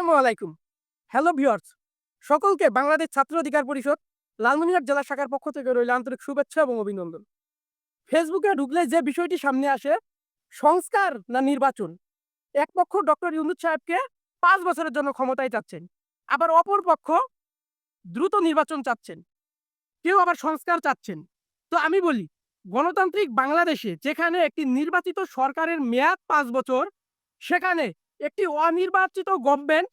আসসালামু আলাইকুম। Hello viewers, সকলকে বাংলাদেশ ছাত্র অধিকার পরিষদ লালমনিরহাট জেলা শাখার পক্ষ থেকে রইল আন্তরিক শুভেচ্ছা এবং অভিনন্দন। ফেসবুকে ঢুকলে যে বিষয়টি সামনে আসে, সংস্কার না নির্বাচন। এক পক্ষ ডক্টর ইউনূস সাহেবকে ৫ বছরের জন্য ক্ষমতায় চাচ্ছেন, আবার অপর পক্ষ দ্রুত নির্বাচন চাচ্ছেন, কেউ আবার সংস্কার চাচ্ছেন। তো আমি বলি, গণতান্ত্রিক বাংলাদেশে যেখানে একটি নির্বাচিত সরকারের মেয়াদ ৫ বছর, সেখানে একটি অনির্বাচিত গভর্নমেন্ট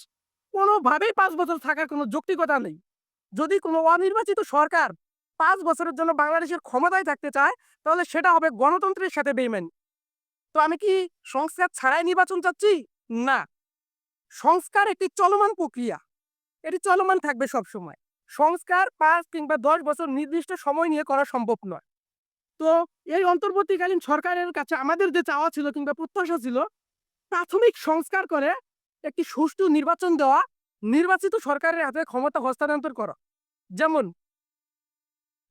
কোনোভাবেই ৫ বছর থাকার কোনো যৌক্তিকতা নেই। যদি কোনো অনির্বাচিত সরকার ৫ বছরের জন্য বাংলাদেশের ক্ষমতায় থাকতে চায়, তাহলে সেটা হবে গণতন্ত্রের সাথে বেইমানি। তো আমি কি সংস্কার ছাড়াই নির্বাচন চাচ্ছি? না। সংস্কার একটি চলমান প্রক্রিয়া। এটি চলমান থাকবে সবসময়। সংস্কার ৫ কিংবা ১০ বছর নির্দিষ্ট সময় নিয়ে করা সম্ভব নয়। তো এই অন্তর্বর্তীকালীন সরকারের কাছে আমাদের যে চাওয়া ছিল কিংবা প্রত্যাশা ছিল, প্রাথমিক সংস্কার করে একটি সুষ্ঠু নির্বাচন দেওয়া, নির্বাচিত সরকারের হাতে ক্ষমতা হস্তান্তর করা। যেমন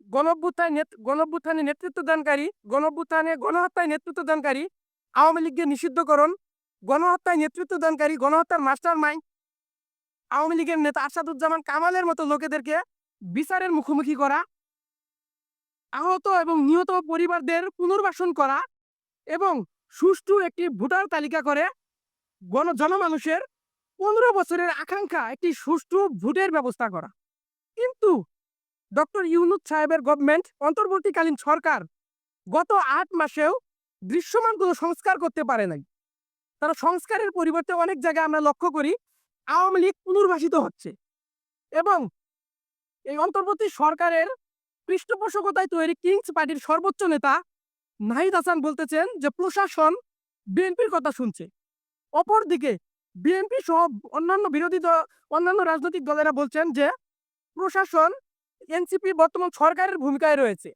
গণঅভ্যুত্থানে গণহত্যায় নেতৃত্ব দানকারী আওয়ামী লীগকে নিষিদ্ধকরণ, গণহত্যায় নেতৃত্ব দানকারী, গণহত্যার মাস্টার মাইন্ড আওয়ামী লীগের নেতা আসাদুজ্জামান কামালের মতো লোকেদেরকে বিচারের মুখোমুখি করা, আহত এবং নিহত পরিবারদের পুনর্বাসন করা এবং সুষ্ঠু একটি ভোটার তালিকা করে জনমানুষের ১৫ বছরের আকাঙ্ক্ষা একটি সুষ্ঠু ভোটের ব্যবস্থা করা। কিন্তু ডক্টর ইউনূস সাহেবের গভর্নমেন্ট, অন্তর্বর্তীকালীন সরকার গত ৮ মাসেও দৃশ্যমান কোনো সংস্কার করতে পারে নাই। তারা সংস্কারের পরিবর্তে অনেক জায়গায় আমরা লক্ষ্য করি আওয়ামী লীগ পুনর্বাসিত হচ্ছে এবং এই অন্তর্বর্তী সরকারের পৃষ্ঠপোষকতায় তৈরি কিংস পার্টির সর্বোচ্চ নেতা নাহিদ হাসান বলতেছেন যে প্রশাসন বিএনপির কথা শুনছে। অপরদিকে বিএনপি সহ অন্যান্য রাজনৈতিক দলেরা বলছেন যে প্রশাসন এনসিপি বর্তমান সরকারের ভূমিকায় রয়েছে,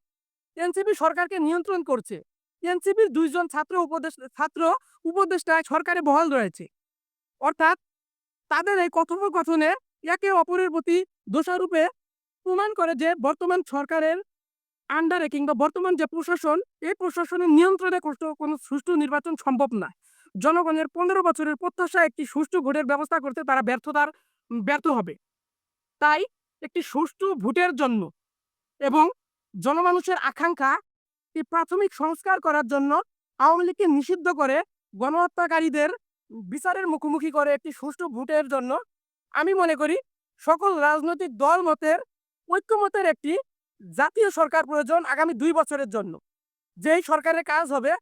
এনসিপি সরকারকে নিয়ন্ত্রণ করছে, এনসিপির ২ জন ছাত্র উপদেষ্টা সরকারে বহাল রয়েছে। অর্থাৎ তাদের এই কথোপকথনে একে অপরের প্রতি দোষারোপে প্রমাণ করে যে বর্তমান সরকারের আন্ডারে কিংবা বর্তমান যে প্রশাসন, এই প্রশাসনের নিয়ন্ত্রণে কোনো সুষ্ঠু নির্বাচন সম্ভব না। জনগণের ১৫ বছরের প্রত্যাশা একটি সুষ্ঠু ভোটের ব্যবস্থা করতে তারা ব্যর্থ হবে। তাই একটি সুষ্ঠু ভোটের জন্য এবং জনমানুষের আকাঙ্ক্ষা এই প্রাথমিক সংস্কার করার জন্য আওয়ামী লীগকে নিষিদ্ধ করে গণহত্যাকারীদের বিচারের মুখোমুখি করে একটি সুষ্ঠু ভোটের জন্য আমি মনে করি সকল রাজনৈতিক দল মতের ঐক্যমতের একটি জাতীয় সরকার প্রয়োজন আগামী ২ বছরের জন্য। যেই সরকারের কাজ হবে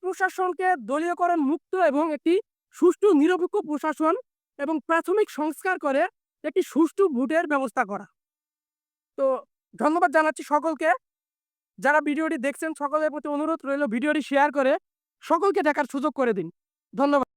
প্রশাসনকে দলীয়করণ মুক্ত এবং একটি সুষ্ঠু নিরপেক্ষ প্রশাসন এবং প্রাথমিক সংস্কার করে একটি সুষ্ঠু ভোটের ব্যবস্থা করা। তো ধন্যবাদ জানাচ্ছি সকলকে। যারা ভিডিওটি দেখছেন সকলের প্রতি অনুরোধ রইল ভিডিওটি শেয়ার করে সকলকে দেখার সুযোগ করে দিন। ধন্যবাদ।